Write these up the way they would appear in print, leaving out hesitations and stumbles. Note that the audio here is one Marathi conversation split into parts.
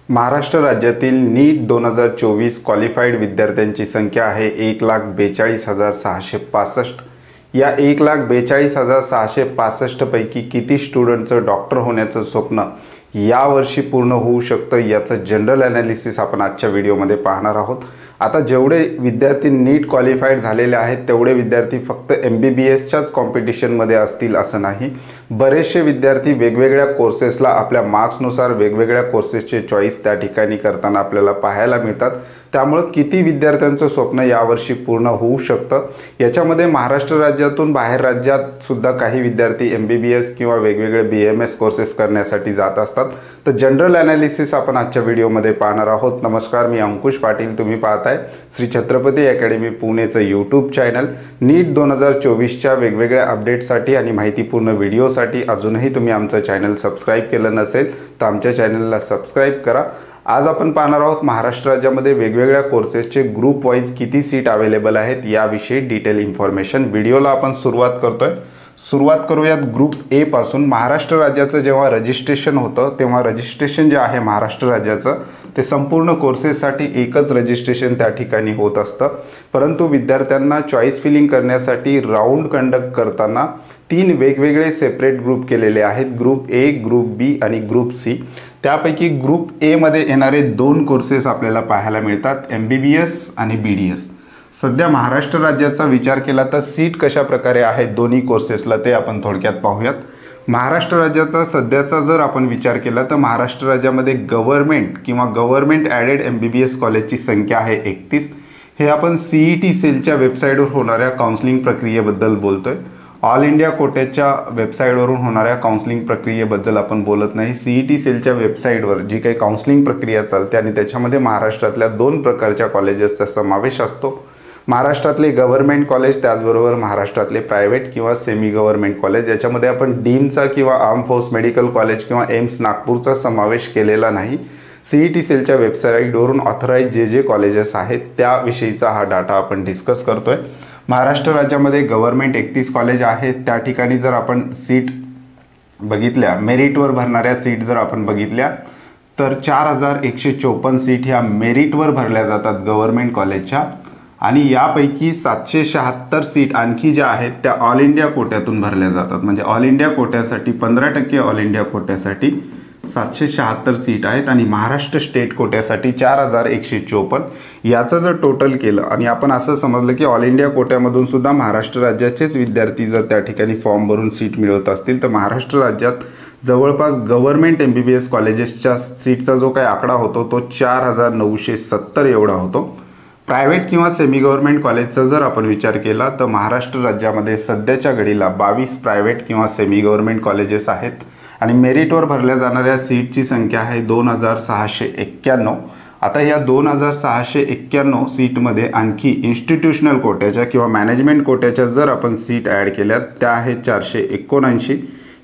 महाराष्ट्र राज्यातील नीट 2024 क्वालिफाईड विद्यार्थ्यांची संख्या आहे 1,42,665। या 1,42,665 पैकी किती स्टुडंटचं डॉक्टर होण्याचं स्वप्न यावर्षी पूर्ण होऊ शकतं याचं जनरल ॲनालिसिस आपण आजच्या व्हिडिओमध्ये पाहणार आहोत। आता जेवढे विद्यार्थी नीट क्वालिफाईड झालेले आहेत तेवढे विद्यार्थी फक्त MBBSच्याच कॉम्पिटिशनमध्ये असतील असं नाही। बरेचसे विद्यार्थी वेगवेगळ्या कोर्सेसला आपल्या मार्क्सनुसार वेगवेगळ्या कोर्सेसचे चॉईस त्या ठिकाणी करताना आपल्याला पाहायला मिळतात। त्यामुळे किती विद्यार्थ्यांचं स्वप्न यावर्षी पूर्ण होऊ शकतं याच्यामध्ये महाराष्ट्र राज्यातून बाहेर राज्यात सुद्धा काही विद्यार्थी MBBS किंवा वेगवेगळे BAMS कोर्सेस करण्यासाठी जात असतात। तर जनरल ॲनालिसिस आपण आजच्या व्हिडिओमध्ये पाहणार आहोत। नमस्कार, मी अंकुश पाटील, तुम्ही पाहताय श्री छत्रपती अकॅडमी पुणेचं यूट्यूब चॅनल। नीट 2024च्या वेगवेगळ्या अपडेट्ससाठी आणि माहितीपूर्ण व्हिडिओसाठी अजूनही तुम्ही आमचं चॅनल सबस्क्राईब केलं नसेल तर आमच्या चॅनलला सबस्क्राईब करा। आज आपण पाहणार आहोत महाराष्ट्र राज्यामध्ये वेगवेगळ्या कोर्सेसचे ग्रुप वाईज किती सीट अवेलेबल आहेत याविषयी डिटेल इन्फॉर्मेशन। व्हिडिओला आपण सुरुवात करूयात ग्रुप ए पासून। महाराष्ट्र राज्याचं जेव्हा रजिस्ट्रेशन होतं तेव्हा रजिस्ट्रेशन जे आहे महाराष्ट्र राज्याचं ते संपूर्ण कोर्सेससाठी एकच रजिस्ट्रेशन त्या ठिकाणी होत असतं, परंतु विद्यार्थ्यांना चॉईस फिलिंग करण्यासाठी राऊंड कंडक्ट करताना 3 वेगवेगळे सेपरेट ग्रुप केलेले आहेत, ग्रुप ए, ग्रुप बी आणि ग्रुप सी। त्यापैकी ग्रुप ए मध्ये येणारे 2 कोर्सेस आपल्याला पाहायला मिळतात, MBBS आणि BDS। सध्या महाराष्ट्र राज्याचा विचार केला तर सीट कशा प्रकारे आहेत दोन्ही कोर्सेसला ते आपण थोडक्यात पाहूयात। महाराष्ट्र राज्याचा सध्याचा जर आपण विचार केला तर महाराष्ट्र राज्यामध्ये गव्हर्नमेंट किंवा गव्हर्नमेंट ॲडेड MBBS कॉलेजची संख्या आहे 31। हे आपण CET सेलच्या वेबसाईटवर होणाऱ्या काउन्सिलिंग प्रक्रियेबद्दल बोलतोय। ऑल इंडिया कोट्याच्या वेबसाईटवरून होणाऱ्या काउन्सिलिंग प्रक्रियेबद्दल आपण बोलत नाही। CET सेलच्या वेबसाईटवर जी काही काउन्सिलिंग प्रक्रिया चालते आणि त्याच्यामध्ये महाराष्ट्रातल्या 2 प्रकारच्या कॉलेजेसचा समावेश असतो, महाराष्ट्रातले गव्हर्नमेंट कॉलेज त्याचबरोबर महाराष्ट्रातले प्रायव्हेट किंवा सेमी गव्हर्नमेंट कॉलेज। याच्यामध्ये आपण डीमचा किंवा आर्म फोर्स मेडिकल कॉलेज किंवा एम्स नागपूरचा समावेश केलेला नाही। CET सेलच्या वेबसाईटवरून ऑथराइज जे कॉलेजेस आहेत त्याविषयीचा हा डाटा आपण डिस्कस करतोय। महाराष्ट्र राज्यामध्ये गव्हर्नमेंट 31 कॉलेज आहेत, त्या ठिकाणी जर आपण सीट बघितल्या, मेरिटवर भरणाऱ्या सीट जर आपण बघितल्या तर 4154 सीट ह्या मेरिटवर भरल्या जातात गव्हर्नमेंट कॉलेजच्या, आणि यापैकी 776 सीट आणखी ज्या आहेत त्या ऑल इंडिया कोट्यातून भरल्या जातात। म्हणजे ऑल इंडिया कोट्यासाठी 15% ऑल इंडिया कोट्यासाठी 776 सीट आहेत आणि महाराष्ट्र स्टेट कोट्यासाठी 4154। याचं जर टोटल केलं आणि आपण असं समजलं की ऑल इंडिया कोट्यामधून सुद्धा महाराष्ट्र राज्याचेच विद्यार्थी जर त्या ठिकाणी फॉर्म भरून सीट मिळवत असतील तर महाराष्ट्र राज्यात जवळपास गव्हर्नमेंट MBBS कॉलेजेसच्या सीटचा जो काही आकडा होतो तो 4970 एवढा होतो। प्रायव्हेट किंवा सेमी गव्हर्नमेंट कॉलेजचा जर आपण विचार केला तर महाराष्ट्र राज्यामध्ये सध्याच्या घडीला 22 प्रायव्हेट किंवा सेमी गव्हर्नमेंट कॉलेजेस आहेत आणि मेरिटवर भरल्या जाणाऱ्या सीटची संख्या आहे 2691। आता या 2691 सीटमध्ये आणखी इन्स्टिट्यूशनल कोट्याच्या किंवा मॅनेजमेंट कोट्याच्या जर आपण सीट ॲड केल्या त्या आहेत 479।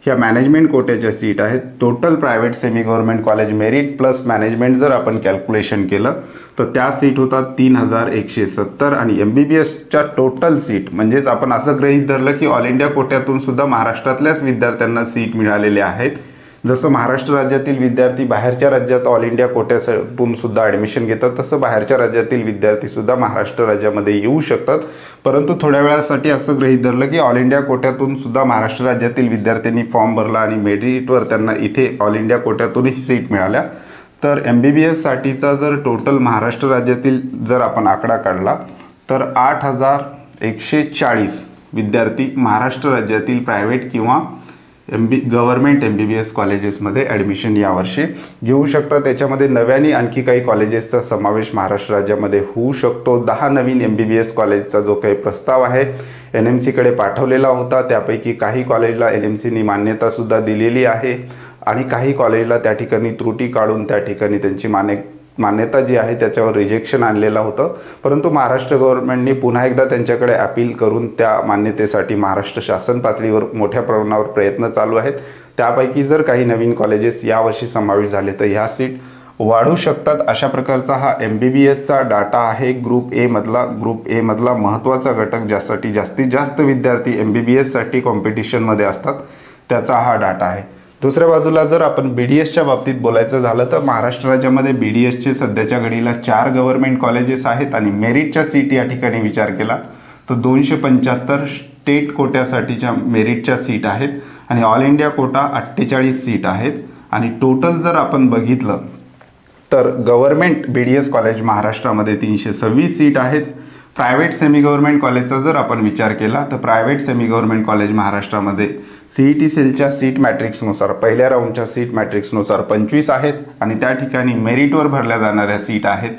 ह्या मॅनेजमेंट कोट्याच्या सीट आहेत। Total private semi government college merit plus management जर आपण कॅल्क्युलेशन केलं तर त्या सीट होतात 3170 आणि MBBSच्या टोटल सीट म्हणजेच आपण असं गृहीत धरलं की ऑल इंडिया कोट्यातून सुद्धा महाराष्ट्रातल्याच विद्यार्थ्यांना सीट मिळालेल्या आहेत। जसं महाराष्ट्र राज्यातील विद्यार्थी बाहेरच्या राज्यात ऑल इंडिया कोट्यातून सुद्धा ॲडमिशन घेतात तसं बाहेरच्या राज्यातील विद्यार्थी सुद्धा महाराष्ट्र राज्यामध्ये येऊ शकतात, परंतु थोड्या वेळासाठी असं गृहीत धरलं की ऑल इंडिया कोट्यातून सुद्धा महाराष्ट्र राज्यातील विद्यार्थ्यांनी फॉर्म भरला आणि मेरिटवर त्यांना इथे ऑल इंडिया कोट्यातूनही सीट मिळाल्या तर MBBS साठीचा जर टोटल महाराष्ट्र राज्यातील जर आपण आकडा काढला तर 8140 विद्यार्थी महाराष्ट्र राज्यातील प्रायव्हेट किंवा गव्हर्नमेंट MBBS कॉलेजेसमध्ये ॲडमिशन यावर्षी घेऊ शकतात। त्याच्यामध्ये नव्याने आणखी काही कॉलेजेसचा समावेश महाराष्ट्र राज्यामध्ये होऊ शकतो। 10 नवीन MBBS कॉलेजचा जो काही प्रस्ताव आहे NMCकडे पाठवलेला होता, त्यापैकी काही कॉलेजला NMCनी मान्यतासुद्धा दिलेली आहे आणि काही कॉलेजला त्या ठिकाणी त्रुटी काढून त्या ठिकाणी त्यांची मान्यता जी आहे त्याच्यावर रिजेक्शन आणलेलं होतं, परंतु महाराष्ट्र गव्हर्नमेंटने पुन्हा एकदा त्यांच्याकडे अपील करून त्या मान्यतेसाठी महाराष्ट्र शासन पातळीवर मोठ्या प्रमाणावर प्रयत्न चालू आहेत। त्यापैकी जर काही नवीन कॉलेजेस यावर्षी समावेश झाले तर ह्या सीट वाढू शकतात। अशा प्रकारचा हा MBBSचा डाटा आहे ग्रुप ए मधला महत्त्वाचा घटक ज्यासाठी जास्तीत जास्त विद्यार्थी MBBSसाठी कॉम्पिटिशनमध्ये असतात त्याचा हा डाटा आहे। दुसऱ्या बाजूला जर आपण BDSच्या बाबतीत बोलायचं झालं तर महाराष्ट्र राज्यामध्ये BDSचे सध्याच्या घडीला 4 गव्हर्नमेंट कॉलेजेस आहेत आणि मेरिटच्या सीट या ठिकाणी विचार केला तर 275 स्टेट कोट्यासाठीच्या मेरिटच्या सीट आहेत आणि ऑल इंडिया कोटा 48 सीट आहेत आणि टोटल जर आपण बघितलं तर गव्हर्नमेंट BDS कॉलेज महाराष्ट्रामध्ये 326 सीट आहेत. प्रायव्हेट सेमी गव्हर्नमेंट कॉलेजचा जर आपण विचार केला तर प्रायव्हेट सेमी गव्हर्नमेंट कॉलेज महाराष्ट्रामध्ये CET सेलच्या सीट मॅट्रिक्सनुसार पहिल्या राऊंडच्या सीट मॅट्रिक्सनुसार 25 आहेत आणि त्या ठिकाणी मेरिटवर भरल्या जाणाऱ्या सीट आहेत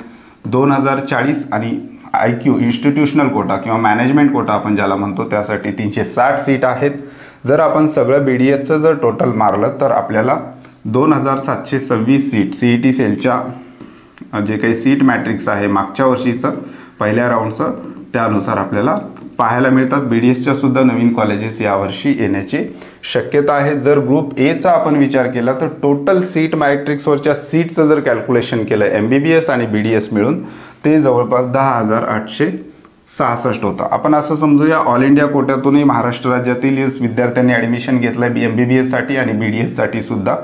2040 आणि IQ इन्स्टिट्यूशनल कोटा किंवा मॅनेजमेंट कोटा आपण ज्याला म्हणतो त्यासाठी 360 सीट आहेत. जर आपण सगळं BDSचं जर टोटल मारलं तर आपल्याला 2726 सीट CET सेलच्या जे काही सीट मॅट्रिक्स आहे मागच्या वर्षीचं पहिल्या राऊंडचं त्यानुसार आपल्याला पाहायला मिळतात. BDSच्या सुद्धा नवीन कॉलेजेस यावर्षी येण्याची शक्यता आहे. जर ग्रुप Aचा आपण विचार केला तर टोटल सीट मॅट्रिक्सवरच्या सीटचं जर कॅल्क्युलेशन केलं MBBS आणि BDS मिळून ते जवळपास 10,866 होतं. आपण असं समजूया ऑल इंडिया कोट्यातूनही महाराष्ट्र राज्यातील विद्यार्थ्यांनी ॲडमिशन घेतलं आहे MBBSसाठी आणि BDSसाठी सुद्धा.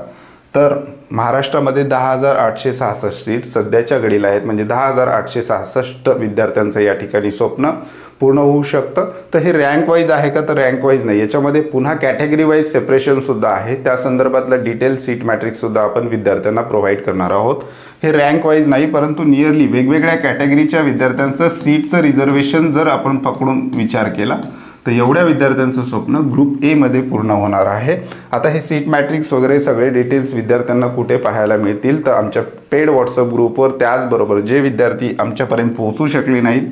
तर महाराष्ट्रामध्ये 10,866 सीट सध्याच्या घडीला आहेत म्हणजे 10,866 विद्यार्थ्यांचं या ठिकाणी स्वप्न पूर्ण होऊ शकतं. तर हे रँक वाईज आहे का तर रँक वाईज नाही, याच्यामध्ये पुन्हा कॅटेगरी वाईज सेपरेशनसुद्धा आहे. त्या संदर्भातलं डिटेल सीट मॅट्रिक्ससुद्धा आपण विद्यार्थ्यांना प्रोव्हाइड करणार आहोत. हे रँक वाईज नाही परंतु नियरली वेगवेगळ्या कॅटेगरीच्या विद्यार्थ्यांचं सीटचं रिझर्वेशन जर आपण पकडून विचार केला तर एवढ्या विद्यार्थ्यांचं स्वप्न ग्रुप Aमध्ये पूर्ण होणार आहे. आता हे सीट मॅट्रिक्स वगैरे सगळे डिटेल्स विद्यार्थ्यांना कुठे पाहायला मिळतील तर आमच्या पेड व्हॉट्सअप ग्रुपवर. त्याचबरोबर जे विद्यार्थी आमच्यापर्यंत पोहोचू शकले नाहीत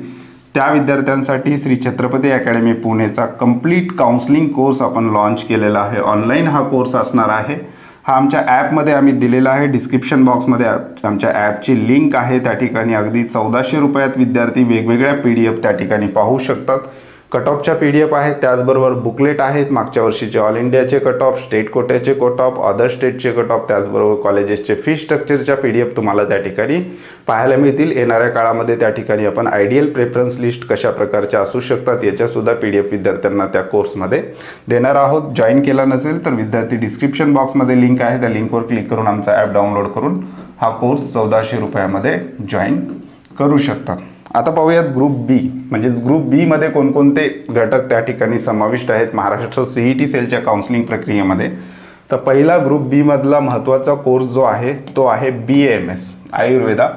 त्या विद्यार्थ्यांसाठी श्री छत्रपती अकॅडमी पुणेचा कंप्लीट काउन्सलिंग कोर्स आपण लॉन्च केलेला आहे. ऑनलाईन हा कोर्स असणार आहे. हा आमच्या ॲपमध्ये आम्ही दिलेला आहे. डिस्क्रिप्शन बॉक्समध्ये आमच्या ॲपची लिंक आहे. त्या ठिकाणी अगदी 1400 रुपयात विद्यार्थी वेगवेगळ्या PDF त्या ठिकाणी पाहू शकतात. कट ऑफच्या PDF आहेत, त्याचबरोबर बुकलेट आहेत, मागच्या वर्षीचे ऑल इंडियाचे कट ऑफ, स्टेट कोट्याचे कट ऑफ, अदर स्टेटचे कट ऑफ, त्याचबरोबर कॉलेजेसचे फी स्ट्रक्चरच्या PDF तुम्हाला त्या ठिकाणी पाहायला मिळतील. येणाऱ्या काळामध्ये त्या ठिकाणी आपण आयडियल प्रेफरन्स लिस्ट कशा प्रकारच्या असू शकतात याच्यासुद्धा PDF विद्यार्थ्यांना त्या कोर्समध्ये देणार आहोत. जॉईन केला नसेल तर विद्यार्थी डिस्क्रिप्शन बॉक्समध्ये लिंक आहे, त्या लिंकवर क्लिक करून आमचा ॲप डाउनलोड करून हा कोर्स 1400 रुपयामध्ये जॉईन करू शकतात. आता पाहूयात ग्रुप B म्हणजे ग्रुप B मध्ये कोणकोणते घटक त्या ठिकाणी समाविष्ट आहेत महाराष्ट्र CET सेलच्या काउन्सिलिंग प्रक्रियेमध्ये. तर पहिला ग्रुप B मधला महत्त्वाचा कोर्स जो आहे तो आहे BAMS आयुर्वेदा.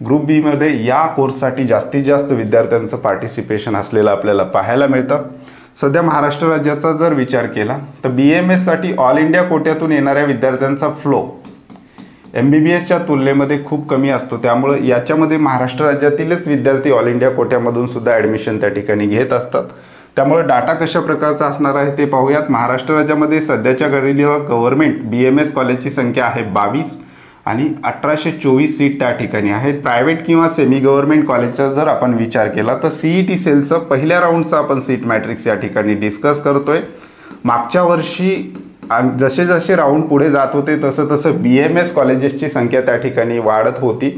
ग्रुप B मध्ये या कोर्ससाठी जास्तीत जास्त विद्यार्थ्यांचं पार्टिसिपेशन असलेलं आपल्याला पाहायला मिळतं. सध्या महाराष्ट्र राज्याचा जर विचार केला तर BAMS साठी ऑल इंडिया कोट्यातून येणाऱ्या विद्यार्थ्यांचा फ्लो MBBSच्या तुलनेमध्ये खूप कमी असतो. त्यामुळे याच्यामध्ये महाराष्ट्र राज्यातीलच विद्यार्थी ऑल इंडिया कोट्यामधून सुद्धा ॲडमिशन त्या ठिकाणी घेत असतात. त्यामुळे डाटा कशा प्रकारचा असणार आहे ते पाहूयात. महाराष्ट्र राज्यामध्ये सध्याच्या घडीला गव्हर्नमेंट BAMS कॉलेजची संख्या आहे 22 आणि 1824 सीट त्या ठिकाणी आहेत. प्रायव्हेट किंवा सेमी गव्हर्नमेंट कॉलेजचा जर आपण विचार केला तर CET सेलचं पहिल्या राऊंडचं आपण सीट मॅट्रिक्स या ठिकाणी डिस्कस करतोय. मागच्या वर्षी जसे जसे राऊंड पुढे जात होते तसं तसं BAMS कॉलेजेसची संख्या त्या ठिकाणी वाढत होती.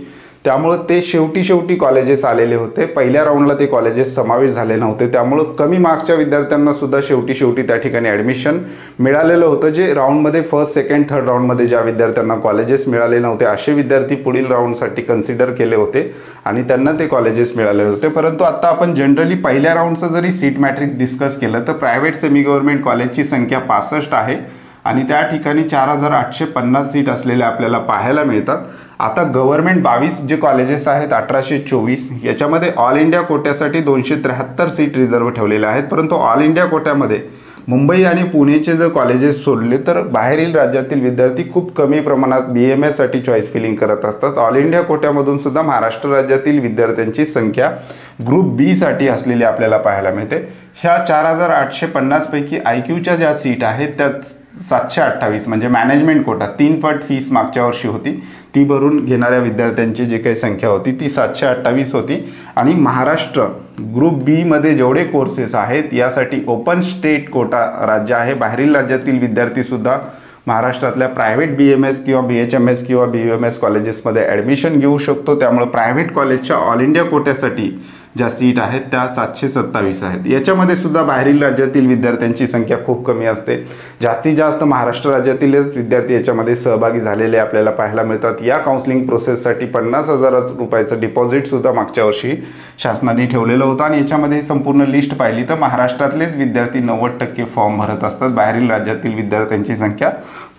त्यामुळं ते शेवटी कॉलेजेस आलेले होते. पहिल्या राऊंडला ते कॉलेजेस समावेश झाले नव्हते. त्यामुळं कमी मार्क्सच्या विद्यार्थ्यांना सुद्धा शेवटी त्या ठिकाणी ॲडमिशन मिळालेलं होतं. जे राऊंडमध्ये फर्स्ट सेकंड थर्ड राऊंडमध्ये ज्या विद्यार्थ्यांना कॉलेजेस मिळाले नव्हते असे विद्यार्थी पुढील राऊंडसाठी कन्सिडर केले होते आणि त्यांना ते कॉलेजेस मिळाले होते. परंतु आता आपण जनरली पहिल्या राऊंडचं जरी सीट मॅट्रिक्स डिस्कस केलं तर प्रायव्हेट सेमी गव्हर्नमेंट कॉलेजची संख्या 65 आहे आणि त्या ठिकाणी 4850 सीट असलेल्या आपल्याला पाहायला मिळतात. आता गव्हर्नमेंट 22 जे कॉलेजेस आहेत 1824 याच्यामध्ये ऑल इंडिया कोट्यासाठी 273 सीट रिझर्व ठेवलेल्या आहेत. परंतु ऑल इंडिया कोट्यामध्ये मुंबई आणि पुणेचे जर कॉलेजेस सोडले तर बाहेरील राज्यातील विद्यार्थी खूप कमी प्रमाणात BAMS साठी चॉईस फिलिंग करत असतात. ऑल इंडिया कोट्यामधून सुद्धा महाराष्ट्र राज्यातील विद्यार्थ्यांची संख्या ग्रुप B साठी असलेली आपल्याला पाहायला मिळते. ह्या 4850 पैकी IQच्या ज्या सीट आहेत त्या 728 म्हणजे मॅनेजमेंट कोटा 3 पट फीस मागच्या वर्षी होती ती भरून घेणाऱ्या विद्यार्थ्यांची जी काही संख्या होती ती 728 होती. आणि महाराष्ट्र ग्रुप B मध्ये जेवढे कोर्सेस आहेत यासाठी ओपन स्टेट कोटा राज्य आहे. बाहेरील राज्यातील विद्यार्थीसुद्धा महाराष्ट्रातल्या प्रायव्हेट BAMS किंवा BHMS किंवा BUMS कॉलेजेसमध्ये ॲडमिशन घेऊ शकतो. त्यामुळे प्रायव्हेट कॉलेजच्या ऑल इंडिया कोट्यासाठी ज्या सीट आहेत त्या 727 आहेत. याच्यामध्ये सुद्धा बाहेरील राज्यातील विद्यार्थ्यांची संख्या खूप कमी असते. जास्तीत जास्त महाराष्ट्र राज्यातीलच विद्यार्थी याच्यामध्ये सहभागी झालेले आपल्याला पाहायला मिळतात. या काउन्सिलिंग प्रोसेससाठी 50,000 रुपयाचं डिपॉझिट सुद्धा मागच्या वर्षी शासनाने ठेवलेलं होतं आणि याच्यामध्ये संपूर्ण लिस्ट पाहिली तर महाराष्ट्रातलेच विद्यार्थी 90% फॉर्म भरत असतात. बाहेरील राज्यातील विद्यार्थ्यांची संख्या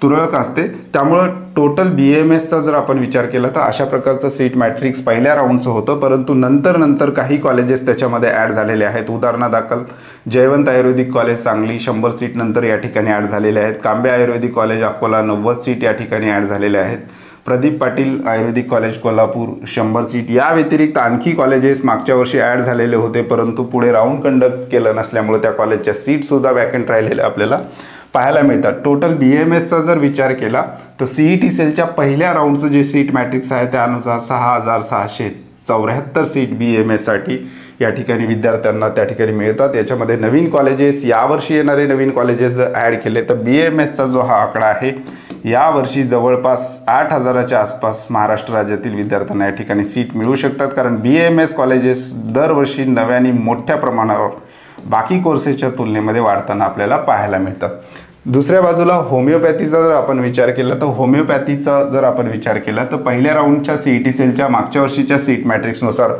तुरळक असते. त्यामुळं टोटल BAMSचा जर आपण विचार केला तर अशा प्रकारचं सीट मॅट्रिक्स पहिल्या राऊंडचं होतं, परंतु नंतर काही कॉलेजेस त्याच्यामध्ये ॲड झालेले आहेत. उदाहरणादाखल जयवंत आयुर्वेदिक कॉलेज सांगली 100 सीट नंतर या ठिकाणी ॲड झालेले आहेत. कांबे आयुर्वेदिक कॉलेज अकोला 90 सीट या ठिकाणी ॲड झालेले आहेत. प्रदीप पाटील आयुर्वेदिक कॉलेज कोल्हापूर 100 सीट. या व्यतिरिक्त आणखी कॉलेजेस मागच्या वर्षी ॲड झालेले होते, परंतु पुढे राऊंड कंडक्ट केलं नसल्यामुळे त्या कॉलेजच्या सीटसुद्धा वॅकंट राहिलेल्या आपल्याला पाहायला मिळतात. टोटल BAMSचा जर विचार केला तर CET सेलच्या पहिल्या राऊंडचं जे सीट मॅट्रिक्स आहे त्यानुसार 6,674 सीट BAMSसाठी या ठिकाणी विद्यार्थ्यांना त्या ठिकाणी मिळतात. याच्यामध्ये नवीन कॉलेजेस यावर्षी येणारे नवीन कॉलेजेस जर ॲड केले तर BAMSचा जो हा आकडा आहे यावर्षी जवळपास 8,000च्या आसपास महाराष्ट्र राज्यातील विद्यार्थ्यांना या ठिकाणी सीट मिळू शकतात. कारण BAMS कॉलेजेस दरवर्षी नव्याने मोठ्या प्रमाणावर बाकी कोर्सेसच्या तुलनेमध्ये वाढताना आपल्याला पाहायला मिळतात. दुसऱ्या बाजूला होमिओपॅथीचा जर आपण विचार केला तर होमिओपॅथीचा जर आपण विचार केला तर पहिल्या राऊंडच्या CET सेलच्या मागच्या वर्षीच्या सीट मॅट्रिक्सनुसार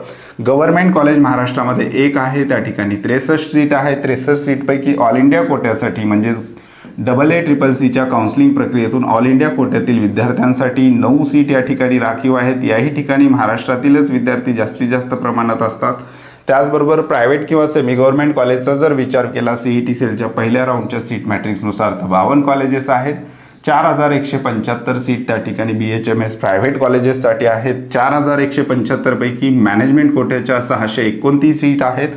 गव्हर्नमेंट कॉलेज महाराष्ट्रामध्ये एक आहे, त्या ठिकाणी 63 सीट आहे. 63 सीटपैकी ऑल इंडिया कोट्यासाठी म्हणजेच AA CCCच्या काउन्सिलिंग प्रक्रियेतून ऑल इंडिया कोट्यातील विद्यार्थ्यांसाठी 9 सीट या ठिकाणी राखीव आहेत. याही ठिकाणी महाराष्ट्रातीलच विद्यार्थी जास्तीत जास्त प्रमाणात असतात. त्याचबरोबर प्रायव्हेट किंवा सेमी गव्हर्नमेंट कॉलेजचा जर विचार केला CET सेलच्या पहिल्या राऊंडच्या सीट मॅट्रिक्सनुसार तर 52 कॉलेजेस आहेत. 4,175 सीट त्या ठिकाणी BHMS प्रायव्हेट कॉलेजेससाठी आहेत. 4,175 पैकी मॅनेजमेंट कोट्याच्या 629 सीट आहेत.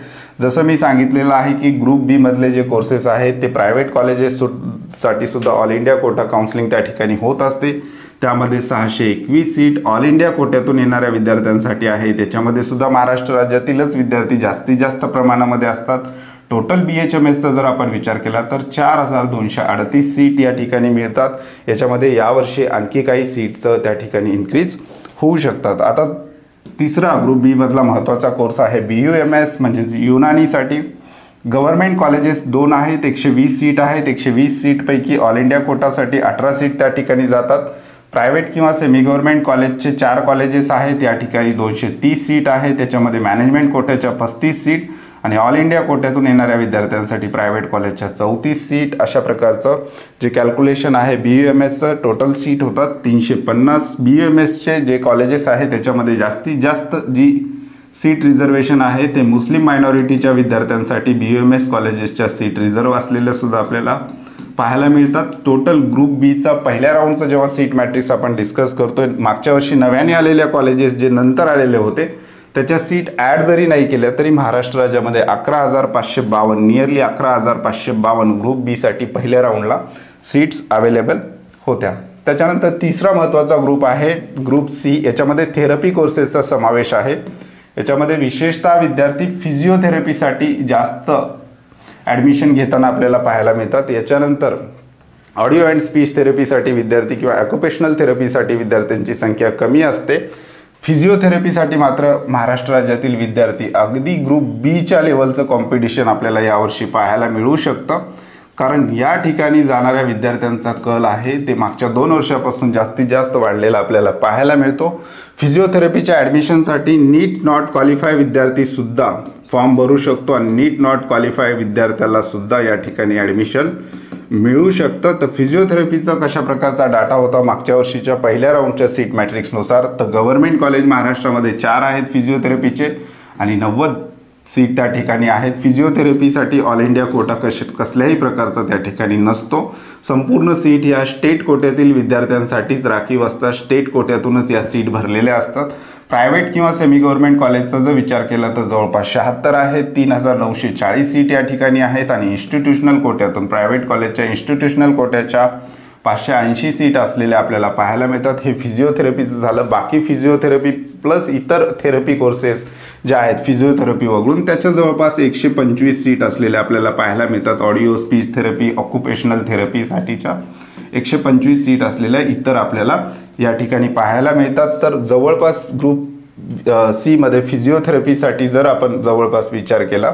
जसं मी सांगितलेलं आहे की ग्रुप बी मधले जे कोर्सेस आहेत ते प्रायव्हेट कॉलेजेस साठी सुद्धा ऑल इंडिया कोटा काउन्सिलिंग त्या ठिकाणी होत असते. त्यामध्ये 621 सीट ऑल इंडिया कोट्यातून येणाऱ्या विद्यार्थ्यांसाठी आहे. त्याच्यामध्ये सुद्धा महाराष्ट्र राज्यातीलच विद्यार्थी जास्तीत जास्त प्रमाणामध्ये असतात. टोटल BHMSचा जर आपण विचार केला तर 4,238 सीट या ठिकाणी मिळतात. याच्यामध्ये यावर्षी आणखी काही सीटचं त्या ठिकाणी इन्क्रीज होऊ शकतात. आता तिसरा ग्रुप बी मधला महत्त्वाचा कोर्स आहे BUMS म्हणजे युनानीसाठी. गव्हर्नमेंट कॉलेजेस 2 आहेत, 120 सीट आहेत. 120 सीटपैकी ऑल इंडिया कोटासाठी 18 सीट त्या ठिकाणी जातात. प्रायव्हेट किंवा सेमी गव्हर्नमेंट कॉलेजचे 4 कॉलेजेस आहेत, या ठिकाणी 230 सीट आहे. त्याच्यामध्ये मॅनेजमेंट कोट्याच्या 35 सीट आणि ऑल इंडिया कोट्यातून येणाऱ्या विद्यार्थ्यांसाठी प्रायव्हेट कॉलेजच्या 34 सीट. अशा प्रकारचं जे कॅल्क्युलेशन आहे BUMSचं टोटल सीट होतात 350. BUMSचे जे कॉलेजेस आहेत त्याच्यामध्ये जास्तीत जास्त जी सीट रिझर्वेशन आहे ते मुस्लिम मायनॉरिटीच्या विद्यार्थ्यांसाठी BUMS कॉलेजेसच्या सीट रिझर्व असलेल्या सुद्धा आपल्याला पाहायला मिळतात. टोटल ग्रुप बीचा पहिल्या राऊंडचं जेव्हा सीट मॅट्रिक्स आपण डिस्कस करतोय, मागच्या वर्षी नव्याने आलेल्या कॉलेजेस जे नंतर आलेले होते त्याच्या सीट ॲड जरी नाही केल्या तरी महाराष्ट्र राज्यामध्ये 11,552 नियरली 11,552 ग्रुप बीसाठी पहिल्या राऊंडला सीट्स अवेलेबल होत्या. त्याच्यानंतर तिसरा महत्त्वाचा ग्रुप आहे ग्रुप C. याच्यामध्ये थेरपी कोर्सेसचा समावेश आहे. याच्यामध्ये विशेषतः विद्यार्थी फिजिओथेरपीसाठी जास्त ॲडमिशन घेताना आपल्याला पाहायला मिळतात. याच्यानंतर ऑडिओ अँड स्पीच थेरपीसाठी विद्यार्थी किंवा ऑक्युपेशनल थेरपीसाठी विद्यार्थ्यांची संख्या कमी असते. फिजिओथेरपीसाठी मात्र महाराष्ट्र राज्यातील विद्यार्थी अगदी ग्रुप बीच्या लेवलचं कॉम्पिटिशन आपल्याला यावर्षी पाहायला मिळू शकतं. कारण या ठिकाणी जाणाऱ्या विद्यार्थ्यांचा कल आहे ते मागच्या 2 वर्षापासून जास्तीत जास्त वाढलेला आपल्याला पाहायला मिळतो. फिजिओथेरपीच्या ॲडमिशनसाठी नीट नॉट क्वालिफाय विद्यार्थीसुद्धा फॉर्म भरू शकतो आणि नीट नॉट क्वालिफाय विद्यार्थ्याला सुद्धा या ठिकाणी ॲडमिशन मिळू शकतं. तर फिजिओथेरपीचा कशा प्रकारचा डाटा होता मागच्या वर्षीच्या पहिल्या राऊंडच्या सीट मॅट्रिक्सनुसार तर गव्हर्नमेंट कॉलेज महाराष्ट्रामध्ये 4 आहेत फिजिओथेरपीचे आणि 90 सीट त्या ठिकाणी आहेत. फिजिओथेरपीसाठी ऑल इंडिया कोटा कसल्याही प्रकारचा त्या ठिकाणी नसतो. संपूर्ण सीट या स्टेट कोट्यातील विद्यार्थ्यांसाठीच राखीव असतात. स्टेट कोट्यातूनच या सीट भरलेल्या असतात. प्रायव्हेट किंवा सेमी गव्हर्नमेंट कॉलेजचा जर विचार केला तर जवळपास 76 आहेत. 3,940 सीट या ठिकाणी आहेत आणि इन्स्टिट्यूशनल कोट्यातून प्रायव्हेट कॉलेजच्या इन्स्टिट्यूशनल कोट्याच्या 580 सीट असलेल्या आपल्याला पाहायला मिळतात. हे फिजिओथेरपीचं झालं. बाकी फिजिओथेरपी प्लस इतर थेरपी कोर्सेस ज्या आहेत फिजिओथेरपी वगळून त्याच्या जवळपास 125 सीट असलेल्या आपल्याला पाहायला मिळतात. ऑडिओ स्पीच थेरपी ऑक्युपेशनल थेरपीसाठीच्या 125 सीट असलेल्या इतर आपल्याला या ठिकाणी पाहायला मिळतात. तर जवळपास ग्रुप सीमध्ये फिजिओथेरपीसाठी जर आपण जवळपास विचार केला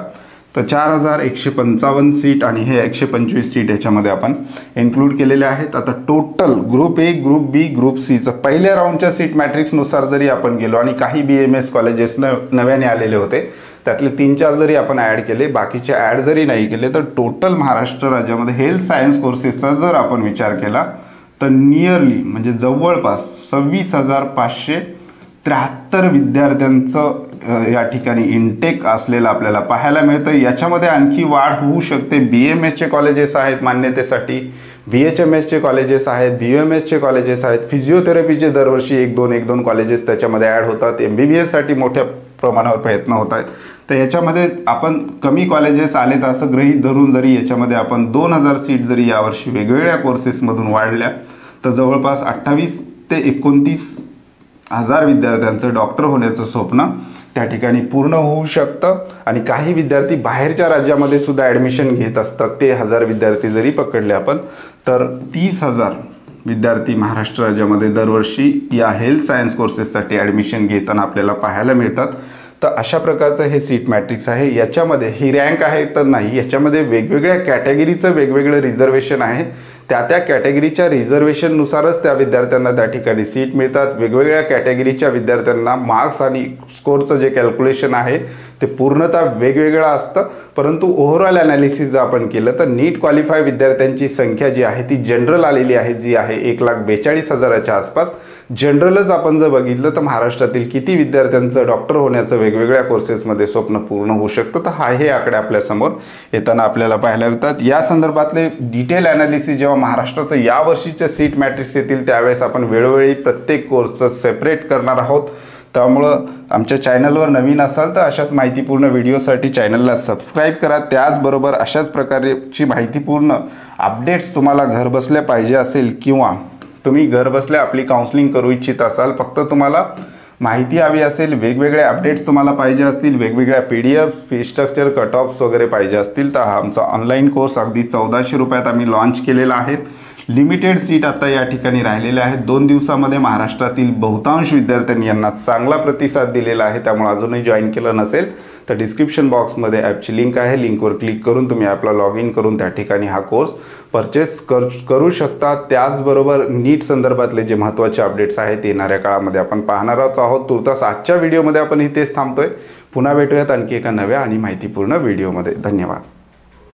तर 4155 सीट आणि हे 125 सीट याच्यामध्ये आपण इन्क्लूड केलेले आहेत. आता total group A, group B, group सीचं पहिल्या राऊंडच्या सीट मॅट्रिक्सनुसार जरी आपण गेलो आणि काही BMS कॉलेजेस नव्याने आलेले होते त्यातले 3-4 जरी आपण ॲड केले, बाकीचे ॲड जरी नाही केले, तर टोटल महाराष्ट्र राज्यामध्ये हेल्थ सायन्स कोर्सेसचा जर आपण विचार केला तर नियरली म्हणजे जवळपास 26,573 विद्यार्थ्यांचं या ठिकाणी इनटेक असलेलं आपल्याला पाहायला मिळतं. याच्यामध्ये आणखी वाढ होऊ शकते. BMSचे कॉलेजेस आहेत मान्यतेसाठी, BHMSचे कॉलेजेस आहेत, BUMSचे कॉलेजेस आहेत, फिजिओथेरपीचे दरवर्षी 1-2 कॉलेजेस त्याच्यामध्ये ॲड होतात, MBBSसाठी मोठ्या प्रमाणावर प्रयत्न होत आहेत. तर याच्यामध्ये आपण कमी कॉलेजेस आलेत असं गृहीत धरून जरी याच्यामध्ये आपण 2000 सीट जरी यावर्षी वेगवेगळ्या कोर्सेसमधून वाढल्या तर जवळपास 28 ते 29 हजार विद्यार्थ्यांचं डॉक्टर होण्याचं स्वप्न त्या ठिकाणी पूर्ण होऊ शकतं. आणि काही विद्यार्थी बाहेरच्या राज्यामध्ये सुद्धा ॲडमिशन घेत असतात. ते 1000 विद्यार्थी जरी पकडले आपण तर 30,000 विद्यार्थी महाराष्ट्र राज्यामध्ये दरवर्षी या हेल्थ सायन्स कोर्सेससाठी ॲडमिशन घेताना आपल्याला पाहायला मिळतात. तर अशा प्रकारचं हे सीट मॅट्रिक्स आहे. याच्यामध्ये ही रँक आहे तर नाही, याच्यामध्ये वेगवेगळ्या कॅटेगरीचं वेगवेगळं रिझर्वेशन आहे. त्या कॅटेगरीच्या रिझर्वेशननुसारच त्या विद्यार्थ्यांना त्या ठिकाणी सीट मिळतात. वेगवेगळ्या कॅटेगरीच्या विद्यार्थ्यांना मार्क्स आणि स्कोरचं जे कॅल्क्युलेशन आहे ते पूर्णतः वेगवेगळं असतं. परंतु ओव्हरऑल ॲनालिसिस जर आपण केलं तर नीट क्वालिफाय विद्यार्थ्यांची संख्या जी आहे ती जनरल आलेली आहे, जी आहे 1,42,000च्या आसपास. जनरलच आपण जर बघितलं तर महाराष्ट्रातील किती विद्यार्थ्यांचं डॉक्टर होण्याचं वेगवेगळ्या कोर्सेसमध्ये स्वप्न पूर्ण होऊ शकतं, तर हे आकडे आपल्यासमोर येताना आपल्याला पाहायला मिळतात. या संदर्भातले डिटेल ॲनालिसिस जेव्हा महाराष्ट्राचं यावर्षीच्या सीट मॅट्रिक्स येतील त्यावेळेस आपण वेळोवेळी प्रत्येक कोर्सचं सेपरेट करणार आहोत. त्यामुळं आमच्या चॅनलवर नवीन असाल तर अशाच माहितीपूर्ण व्हिडिओसाठी चॅनलला सबस्क्राईब करा. त्याचबरोबर अशाच प्रकारची माहितीपूर्ण अपडेट्स तुम्हाला घरबसल्या पाहिजे असेल किंवा तुम्ही घरबसल्या आपली काउन्सिलिंग करू इच्छित असाल, फक्त तुम्हाला माहिती हवी असेल, वेगवेगळे अपडेट्स तुम्हाला पाहिजे असतील, वेगवेगळ्या PDF, fee structure, cut offs वगैरे पाहिजे असतील तर हा आमचा ऑनलाईन कोर्स अगदी 1400 रुपयात आम्ही लॉन्च केलेला आहे. लिमिटेड सीट आता या ठिकाणी राहिलेल्या आहेत. 2 दिवसामध्ये महाराष्ट्रातील बहुतांश विद्यार्थ्यांनी यांना चांगला प्रतिसाद दिलेला आहे. त्यामुळे अजूनही जॉईन केलं नसेल तर डिस्क्रिप्शन बॉक्समध्ये ॲपची लिंक आहे. लिंकवर क्लिक करून तुम्ही ॲपला लॉग इन करून त्या ठिकाणी हा कोर्स परचेस करू शकता. त्याचबरोबर नीट संदर्भातले जे महत्त्वाचे अपडेट्स आहेत येणाऱ्या काळामध्ये आपण पाहणारच आहोत. तुर्तास आजच्या व्हिडिओमध्ये आपण इथेच थांबतोय. पुन्हा भेटूयात आणखी एका नव्या आणि माहितीपूर्ण व्हिडिओमध्ये. धन्यवाद.